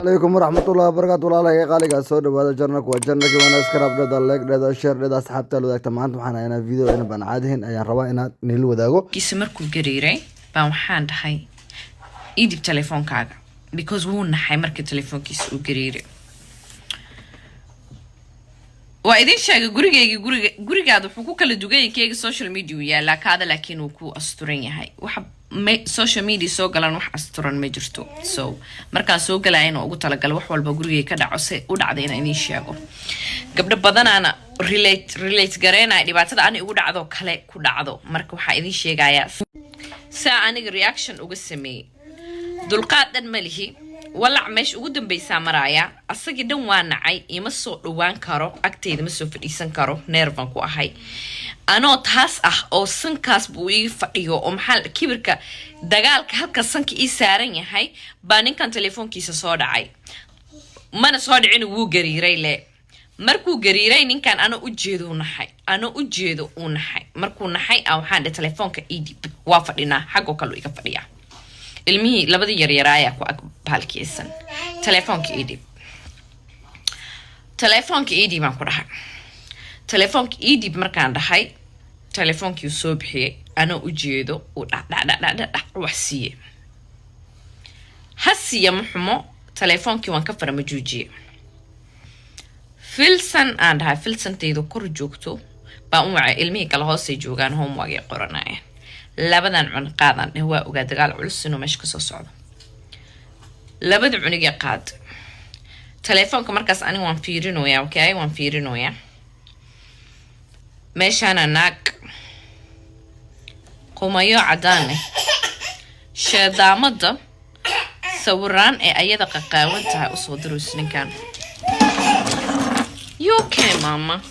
عليكم ورحمة الله وبركاته والله عليك قالك أسود وهذا جرنك وجرنك وأنا أسكر أبدا لايك ده شير ده أصحاب تلو ذاك تمام معنا هنا فيديو أنا بنعادهن أيان رواينا نيلو ذاكو kiisa markuu gariiray baan waxaan dhahay ii dib telefoonkaaga because wuu naxay markii telefoonkiisa uu gariiray waa idin sheegay gurigaada wuxuu ku kala dugan yahay keega social media uu yaala kaada laakiin uu ku asturan yahay waxa social media soo galan wax asturan ma jirto so markaan soo galayna ugu talagal wax walba gurigay ka dhaco si u dhacday inaan idin sheego gabdho badanaana relate gareynaa dhibaatada aan igu dhacdo kale ku dhacdo marka waxa idin sheegayaa saa aniga reaction uga sameeyay dulqaad dhan malihi walac meesh ugu dambaysaa maraaya asagii dhan waa nacay ima soo dhawaan karo agteeda ma soo fadhiisan karo nervan ku ahay anoo taas ah oo sankaas buu ii fadhiyo oo maxal kibirka dagaalka halka sanka ii saaran yahay baa ninkan telefoonkiisa soo dhacay mana soo dhicin wuu gariiray le markuu gariiray ninkan ana u jeedo uu naxay markuu naxay waxaan de telefoonka ii dib waa fadhinaa xago kale iga fadhiya ilmihii labadii yaryaraaya ku ag bahalkiisan telefoonka ii dib baan ku dhahay telefoonka ii dib markaan dhahay telefoonkii soo bixiyay ana u jeedo uu dhac wax siiye hasiya muxumo telefoonkii waan ka faramajuujiye filsan aan dhahay filsantaydu kor joogto baan u wacay ilmihii kala hoosay joogaan homework qoranayaan labadan cun qaadan waa ogaa dagaal culus inuu meesha ka soo socdo labada cunigii qaad telefoonka markaas aniga waan fiirinoyaa okay waan fiirinoyaa meeshana naag qumayo cadaan sheedaamada sawiraan ee ayada qaqaawan tahay usoo diruus ninkan okay mama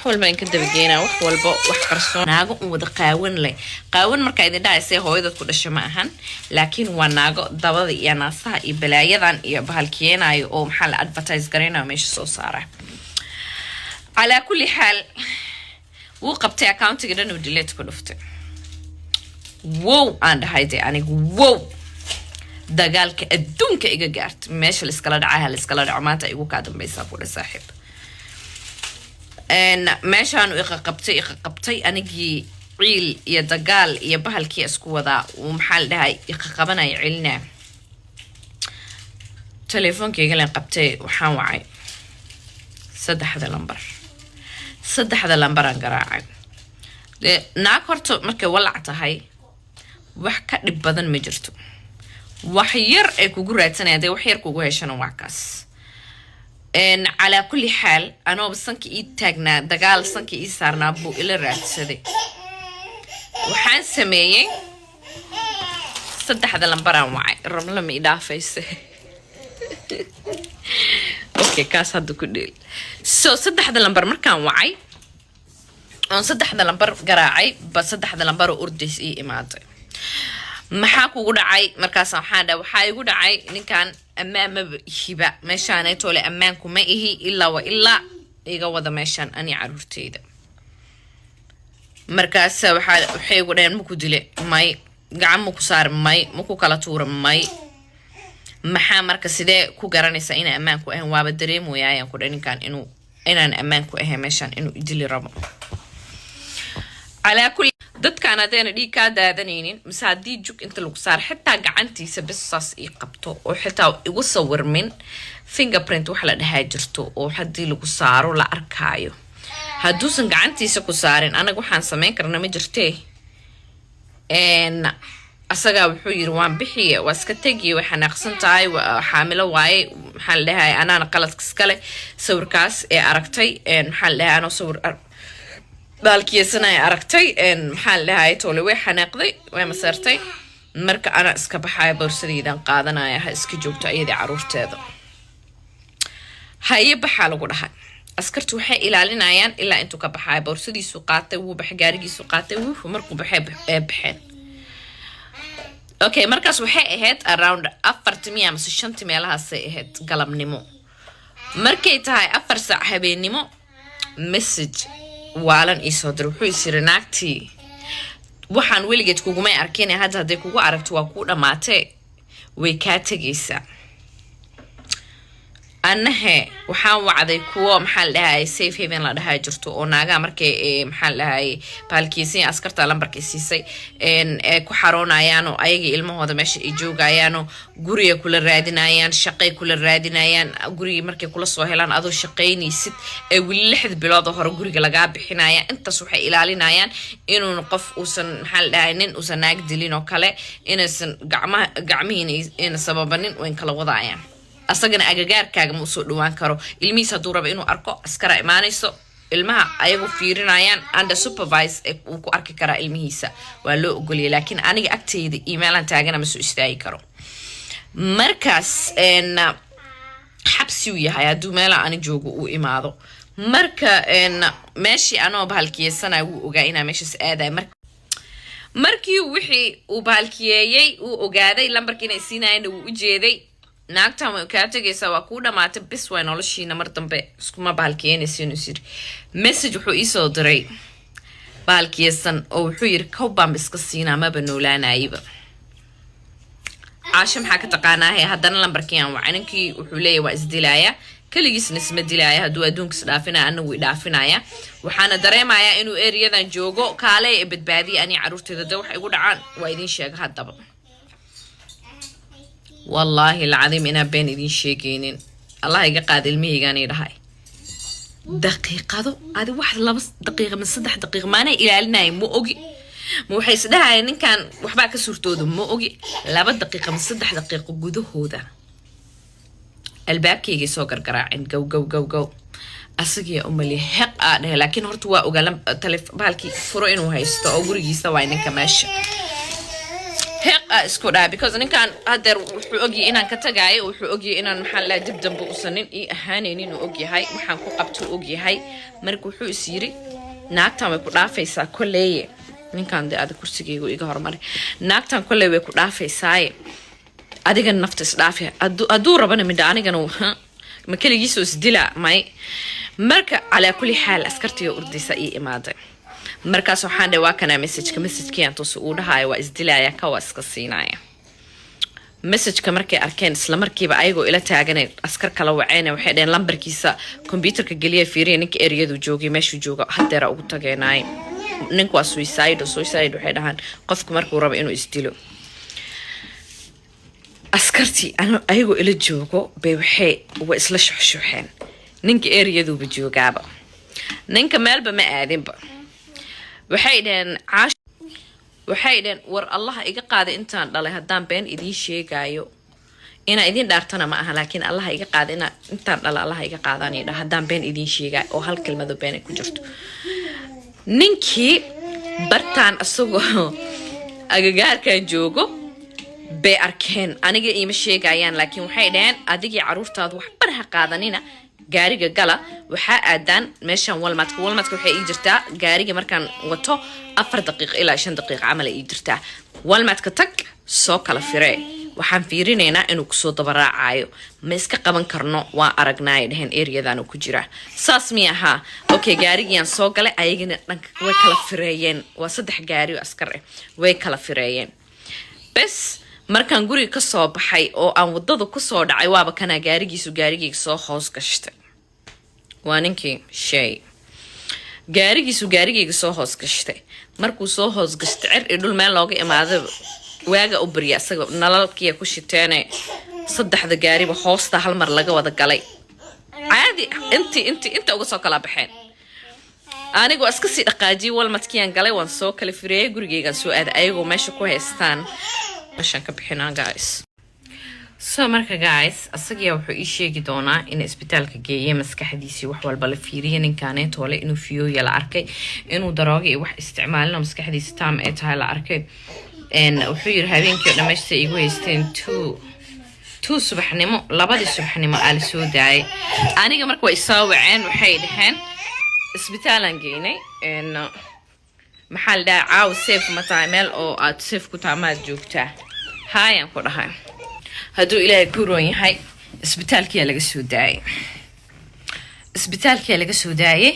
walba in ka dabageena wax walba wax qarsoon naago u wada qaawan leh qaawan marka idin dhaasay hooyada ku dhashay ma ahan laakiin waa naago dabada iyo naasaha iyo balaayadan iyo bahalkeenayo oo maxal advertise gareena meesha soo saara ala kulli xaal wuu qabtay accountiga dhan uu delete ku dhuftay wow and hayde anigu wow dagaalka adduunka iga gaartay meesha la iskala dhaco maanta igu ka dambaysaa ku saaxiib meeshaan uu qabtay anigii ciil iyo dagaal iyo bahalkii isku wada uu maxal dhahay qabanay cilna telefoonkayga la qabtay waxaan wacay saddexda lambar aan garaacay naag horta markay walac tahay wax ka dhib badan ma jirto wax yar ay kugu raadsanayaan wax yar kugu heshana waa kaas على كل حال أنا بسنك تاجنا دجال سنك صارنا بو إلى رأسه وحان سمية صدق هذا لمبران معي الرمل ما إضافة أوكي كاس هذا كله صدق هذا لمبر مركان وعي أنا صدق هذا لمبر قراعي بس صدق هذا لمبر أردس إمادة maxaa kugu dhacay markaas waxa igu dhacay ninkan ammaan hiba meeshaan ay toole ammaan kuma ihi illa iga wada meeshaan ani caruurteyda markaas waxay igu dheen muku dile may gacan muku saar may muku kala tuura may maxaa marka sidee ku garanaysa in ammaan ku ahaan waaba dareemoyaan ku dhaninkan inaan ammaan ku ahaan meeshaan inuu idili rabo على كل dadkaan adeena dhig ka daadanaynin misaadii jug inta lagu saar xitaa gacantiisa bisas ii qabto oo xitaa igu sawirmin fingerprint wax la dhahay jirto oo hadii lagu saaro la arkaayo haduusan gacantiisa ku saarin anaga waxaan sameyn karnaa ma jirtee asaga wuxuu yiri waan bixiye waa iska tagiye waxaan aqsan tahay xaamilo waaye maxaa la dhahay anana qaladka iskale sawirkaas ee aragtay maxaa la dhahay anoo sawir بالكيسنا أركتي إن محل هاي تولي وحنقضي ومسرتي مرك أنا إسكبحاي برسدي دان قادنا يا إسكجوبت أيدي عروف هذا هاي بحاله قرها أسكرت وحي إلى لنايان إلا أنتو كبحاي برسدي سوقاتي وبحجاري سوقاتي ومركو بحب بحين أوكي مركز وحي هاد around أفرتمية مس الشنتمية لها سي هاد قلم نمو مركيت هاي أفر ساعة بين نمو مسج waalan isoo dir wuxuu isiri naagtii waxaan weligeed kugu ma arkeen hadda haday kugu aragto waa ku dhamaatay way ka tagaysaa annahe waxaan wacday kuwa maxaa la dhahay safe haven la dhahay jirto oo naaga markay maxaa la dhahay baalkiisii askarta lambarkii siisay ku xaroonayaan oo ayaga ilmahooda meesha ay joogayaan oo guriga kula raadinayaan shaqay kula raadinayaan guriga markay kula soo helaan adoo shaqaynaysid ee wili 6 bilood hore guriga laga bixinaya intaas waxay ilaalinayaan inuu qof uusan maxaa la dhahay nin uusan naag dilin oo kale inaysan gacmihiina sababanin oo in kala wadayaan asagana agagaarkaaga ma soo dhawaan karo ilmihiis haduu rabo inuu arko askara imaanayso ilmaha ayagu fiirinayaan under supervise uu ku arki kara ilmihiisa waa loo ogoliyay laakiin aniga agteeda email-an taagana ma soo istaagi karo markaas xabsi uu yahay haduu meel aan joogo uu imaado marka meeshii anoo bahalkiyeysana uu ogaa inaa meeshaas aaday markii wixii uu bahalkiyeeyay uu ogaaday lambarkiina ay siinayeen uu u jeeday naagtan way ka tagaysaa waa ku dhamaatay bis way noloshiina mar dambe iskuma bahalkiyeenaysiin u sir message wuxuu ii soo diray bahalkiyeysan oo wuxuu yiri kowbaan iska siinaa maba noolaanayba caasha maxaa ka taqaanaa haddana lambarkiyan wacaninkii wuxuu leeyahay waa isdilaaya kaligiisna isma dilaaya hadduu adduunkiis dhaafinaya anagu i dhaafinaya waxaana dareemayaa inuu eriyadan joogo kaale ee badbaadiya ani caruurteeda da wax igu dhacaan waa idin sheega haddaba والله العظيم إنا بين إدين شيكينين الله يقعد الميجاني رهاي دقيقة ذو هذا واحد لبس دقيقة من 6 دقيقة ما أنا إلى النايم مو أجي مو حيس ده إن كان وحباك سورتو مو أجي لابد دقيقة من 6 دقيقة جوده هذا الباب كيجي سوكر قراعين جو أسقي أمي حق أنا لكن هرتوا وقالم تلف بالكي فروين وهايستو أو جري يستوى إنك ماشي هيق اسكودا because ninkan hadeer wuxuu ogi inaan ka tagay wuxuu ogi inaan maxal la dib dambe u sanin ii ahaaneen inuu og yahay waxaan ku qabto og yahay markuu wuxuu isiri naagtan way ku dhaafaysaa koleeye ninkan de aad kursigeygu iga hormaray naagtan koleeye way ku dhaafaysaa adiga naftis dhaafi aduu rabana mid anigana ma kaligiiso isdila may marka ala kulli xaal askartiga urdisa ii imaaday markaas waxaan dhawaa kana message-ka aan toos u dhahay waa isdilaaya ka waska siinaya message-ka markay arkeen isla markiiba ayagoo ila taaganay askar kala waceen waxay dheen lambarkiisa computer-ka galiya fiiriye ninka eriyadu joogay meeshu jooga hadeera ugu tageenay ninku waa suicide waxay dhahaan qofku markuu rabo inuu isdilo askarti ayagoo ila joogo bay waxay isla shuxshuxeen ninka eriyadu joogaaba ninka meelba ma aadinba waxay dheen war Allah iga qaada intaan dhalay hadaan been idin sheegayo ina idin dhaartana ma aha laakiin Allah iga qaada intaan dhalay Allah iga qaadani hadaan been idin sheegayo oo hal kelmado been ku jirto ninkii bartaan asagoo agagaarkan joogo bay arkeen aniga iima sheegayaan laakiin waxay dheen adigii caruurtaadu wax baraha qaadanina gaariga gala waxa aadaan meeshan walmadka waxay ii jirtaa gaariga markaan wato 4 daqiiqo ilaa 5 daqiiqo amal ii jirtaa walmadka tag soo kala firee waxaan fiirineynaa inuu ku soo dabaraacayo ma iska qaban karno waa aragnay dhahan eriyadan ku jira saas miyaha okay gaarigiyan soo galay ayagina dhanka way kala fireeyeen waa 3 gaari oo askar ah way kala fireeyeen bas markaan guriga ka soo baxay oo aan wadada ku soo dhacay waaba kana gaarigiisu soo hoos gashtay waa ninkii shay gaarigiisu soo hoos gashtay markuu soo hoos gashtay cir dhul meel looga imaaday waaga u bariya asaga nalalkii ku shiteen 3 gaariba hoosta hal mar laga wada galay caadi inta uga soo kala baxeen anigu iska sii dhaqaaji walmadkiyaan galay waan soo kala fireeyay gurigeygan soo aad ayagoo meesha ku haystaan عشان كبحنا guys so marka guys asagiya wuxuu ii sheegi doonaa in isbitaalka geeyay maskaxdiisii wax walba la fiiriyay ninkaan toole inuu fiyoya la arkay inuu darooga iyo wax isticmaalna maskaxdiisa taam ee tahay la arkay wuxuu yiri habeenkii dhameystay igu haysteen 2 subaxnimo 2 subaxnimo aal soo daayay aniga marka way soo waceen waxay dhaheen isbitaalan geynay maxal daa caaw safe mataa meel oo aad safe ku taamaad joogtaa haayaan ku dhahay haduu ilaahay ku roon yahay isbitaalkii laga soo daayay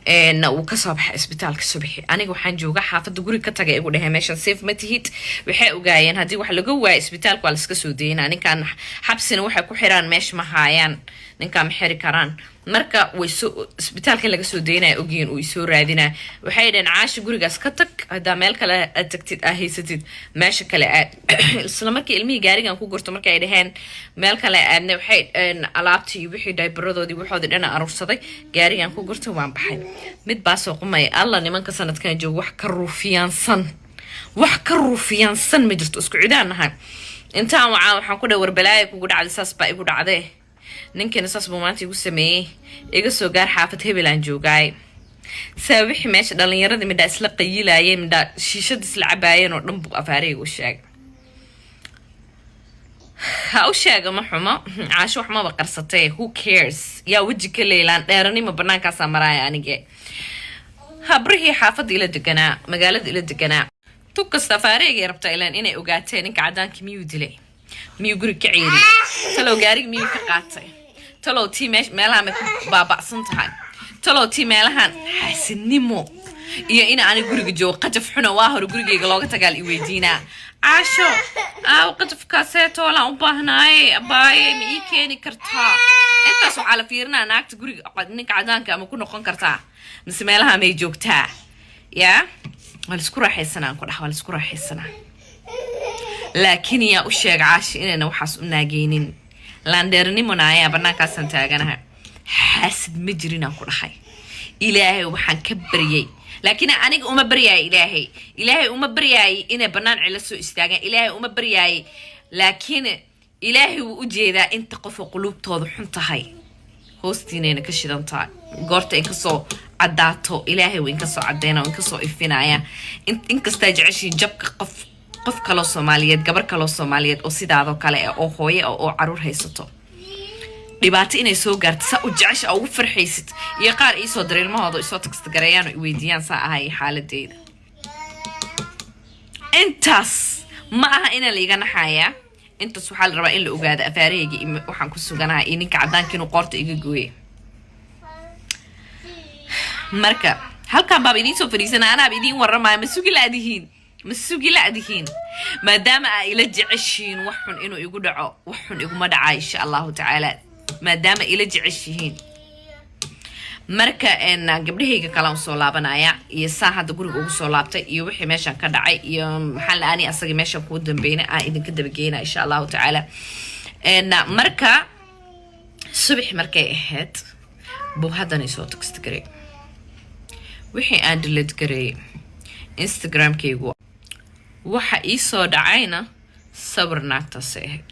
uu kasoo baxay isbitaalka subaxi aniga waxaan jooga xaafada guri ka tagay igu dhahay meeshan safe ma tihid waxay ogaayeen haddii wax laga waayo isbitaalka waa laska soo deynaa ninkaan xabsina waxay ku xiraan meesha ma haayaan ninkaan ma xiri karaan marka way soo isbitaalka laga soo deynaya ogiin uu isoo raadinaa waxay dhaheen Caasha gurigaas ka tag haddaa meel kale aad tagtid aa haysatid meesha kale aad isla markii ilmihii gaarigan ku gurto markay dhaheen meel kale aadna waxay alaabtii iyo wixii daybarodoodii waxoodii dhana aruursaday gaarigan ku gurto waan baxay mid baa soo qumay alla nimanka sanadkan joogo wax ka ruufiyaansan ma jirto isku cidaan nahay intaan waxaan ku dhawar balaaya kugu dhacday saas baa igu dhacday ninkana saas buu maanta igu sameeyey iga soo gaar xaafad hebel aan joogaay saa wixii meesha dhalinyaradii midhaa isla qayilaayeen midhaa shiishada isla cabaayeen oo dhan buu afaarayga u sheegay ha u sheega ma xumo Caasho wax maba qarsatay who cares yaa weji ka leelaan dheeranimo bannaankaasaa maraaya anige habrihii xaafadda ila deganaa magaalada ila deganaa tug kasta afaarayga rabtaa ilaan inay ogaateen ninka cadaanka miyuu dilay miyuu guri ka ciiri talow gaarig miyuu ka qaatay talow tii meelahan ku baaba'san tahay talow tii meelahan xasinimo iyo in aan guriga joogo qajaf xuna waa hor gurigeyga looga tagaal i weydiinaa Caasho qajafkaasee toolaan u baahnaay abaaye ma ii keeni kartaa intaas waxaa la fiirinaa naagta guriga ninka cadaanka ama ku noqon kartaa mise meelaha may joogtaa yaa waa laisku raaxaysanaan ku dhax waa laisku raaxaysanaa laakiin yaa u sheeg Caasho inayna waxaas u naageynin laandheernimona ayaa bannaankaasan taaganahay xaasid ma jirinaan ku dhahay ilaahay waxaan ka baryay laakiin aniga uma baryaay ilaahay uma baryaay inay bannaan cila soo istaagaan ilaahay uma baryaay laakiin ilaahay wuu u jeedaa inta qof qulubtooda xun tahay hoostiinayna ka shidantaa goorta in kasoo caddaato ilaahay wuu in kasoo caddeynaa in kasoo ifinaya in kastaa jeceshii jabka qof kaloo Soomaaliyeed gabar kaloo Soomaaliyeed oo sidaadoo kale oo hooyo oo caruur haysato dhibaato inay soo gaarto sa u jecesha ugu farxaysid iyo qaar ii soo dareelmahooda isoo tagsta gareeyaan oo weydiiyaan saa ahay xaaladeyda intaas ma aha in la iga naxaya intaas waxaa la rabaa in la ogaado afaareyga waxaan ku suganahay in ninka cadaanka inuu qoorta iga gooyay marka halkan baab idiin soo fariisana anaa idiin warramaya ma sugi laadihiin maadaama ay ila jeceshiin wax xun inuu igu dhaco wax xun iguma dhacay insha Allah ta'ala maadaama ila jeceshiin marka gabdhahayga kala soo laabanaya iyo saahada guriga ugu soo laabtay iyo wixii meeshan ka dhacay iyo maxaa la ani asaga meeshan ku dambeeyay aan idinka dabageena insha Allah ta'ala marka subax markay ahayd buu haddana soo text garay wixii aan delete garay Instagram-kaygu waxa ii soo dhacayna sawir naagtaas ahayd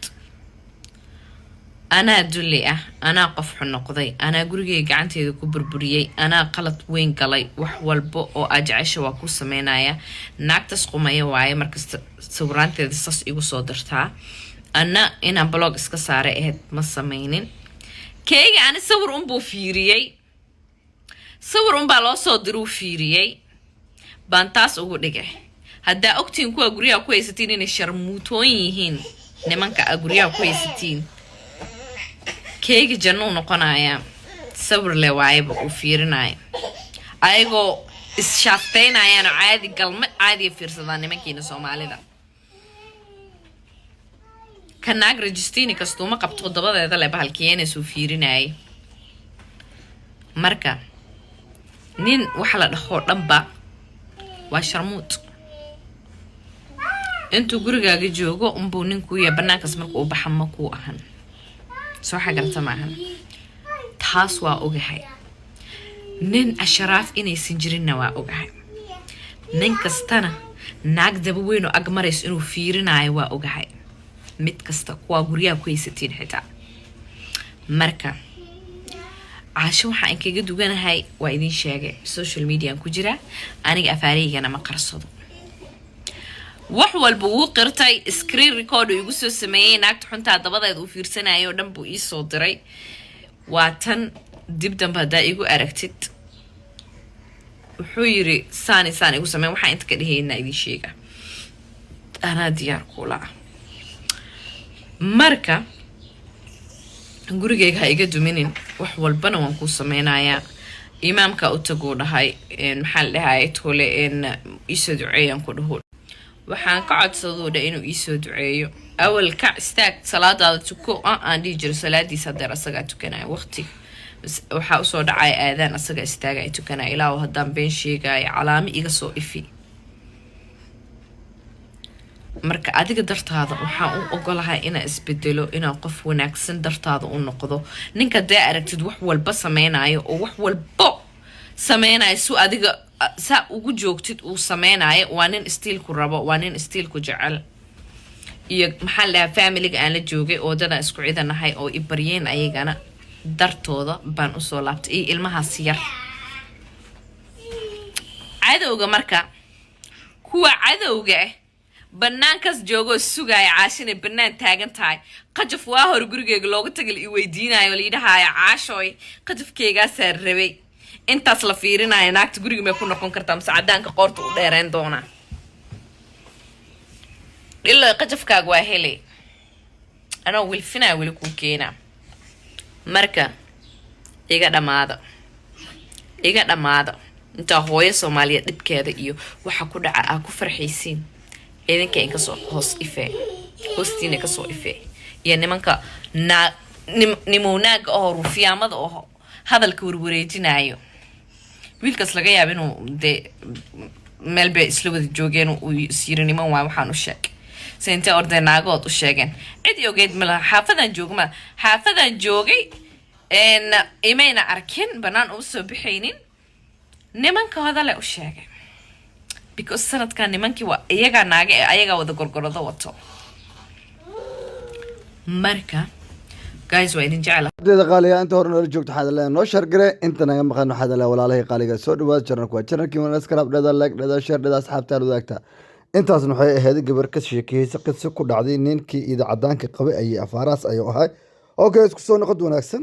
anaa dulli ah anaa qof xun noqday anaa gurigeyga gacanteeda ku burburiyay anaa qalad weyn galay wax walba oo aad jecesha waa ku sameynaya naagtaas qumaya waaye markasta sawiraanteeda sas igu soo dirtaa ana inaan blog iska saaray ahayd ma sameynin keyga ani sawir unbuu fiiriyey sawir unbaa loo soo diruu fiiriyey baan taas ugu dhigay haddaa ogtiin kuwa guryaha ku haysatiin inay sharmuutoon yihiin nimanka guryaha ku haysatiin keyga janno noqonaya sawir le waayba uu fiirinaya ayagoo is-shaafteynaayaan oo caadi galmad caadiya fiirsadaan nimankiina Soomaalida kanaag registini kastuuma qabto dabadeeda le bahalkiyeenay soo fiirinayay marka nin waxa la dhaho dhanba waa sharmuut intuu gurigaaga joogo unbuu ninku yahay bannaankaas markuu u baxa ma ku ahan soo xagarta maahan taas waa ogahay nin asharaaf inaysan jirinna waa ogahay nin kastana naag daba weyn oo ag marays inuu fiirinayo waa ogahay mid kasta kuwa guryaha ku haysatiin xitaa marka Caasho waxa aan kaga duganahay waa idin sheegay social media ku jira aniga afaareyga ma qarsado wax walba uu qirtay screen record igu soo sameeyay naagta xunta dabadeed uu fiirsanayo dhan buu ii soo diray waa tan dib dambe hadaa igu aragtid wuxuu yiri saan igu sameey waxa inta ka dhihayna idin sheega ana diyaar kula marka gurigeyga ha iga duminin wax walbana waan ku sameynayaa imaamka u tago dhahay maxaa la dhahay tole isoo duceeyaan ku dhaho waxaan ka codsadooda inuu isoo duceeyo awal ka istaag salaadaada tuko aan dhihi jiro salaadiisa hadeer asagaa tukanaya waqti waxaa usoo dhacaya aadaan asaga istaaga ay tukanaya ilaa haddaan been sheegaya calaamo iga soo ifi marka adiga dartaada waxaan u ogolahay inaan isbedelo inaan qof wanaagsan dartaada u noqdo ninka dee aragtid wax walba sameynayo oo wax walba sameynayo su adiga saa ugu joogtid uu sameynayo waa nin istiilku rabo waa nin istiilku jecel iyo maxaa la family aan la joogay oo dada isku cidanahay oo i baryeen ayagana dartooda baan usoo laabtay iyo ilmahaas yar cadowga marka kuwa cadowga ah banaankaas joogo sugaya caashina banaan taagan tahay qajaf waa hor gurigeyga looga tagal i weydiinayo liidhahaaya caashooy qajafkeygaasaa rabay intaas la fiirinayo naagta guriga may ku noqon kartaa mise cadaanka qoorta u dheereen doonaa ilaa qajafkaaga waa helay anaa wilfinaa weli kuu keenaa marka iga dhamaada intaa hooyo Soomaaliyeed dhibkeeda iyo waxa ku dhaca aa ku farxaysiin idinka in kasoo hoos ife hoostiina kasoo ife iyo nimanka nimonaaga oo rufiyaamada oo hadalka warwareejinayo wiilkaas laga yaabo inuu de meel bay isla wada joogeen uu siiro niman waa waxaan u sheegay seente ordeenaagood u sheegeen cid ogeyd ma xaafadan joogay imayna arkin banaan u soo bixaynin nimankooda le u sheegay because sanadkan nimankii waa iyaga naaga ayaga wada gorgorado wato marka guys waa idin jecel ardayda qaaliga inta hore noola joogto waxaad leedahay noo shargare inta naga maqan waxaad leedahay walaalahii qaaliga soo dhawaad channelku waa channelkii wanaaskarab dhada like dhada share dhada asxaabta wadaagta intaasna waxay ahayd gabar ka sheekeysay qisa ku dhacday ninkii ida cadaanka qabay ayay afaaraas ayuu ahay okay isku soo noqod wanaagsan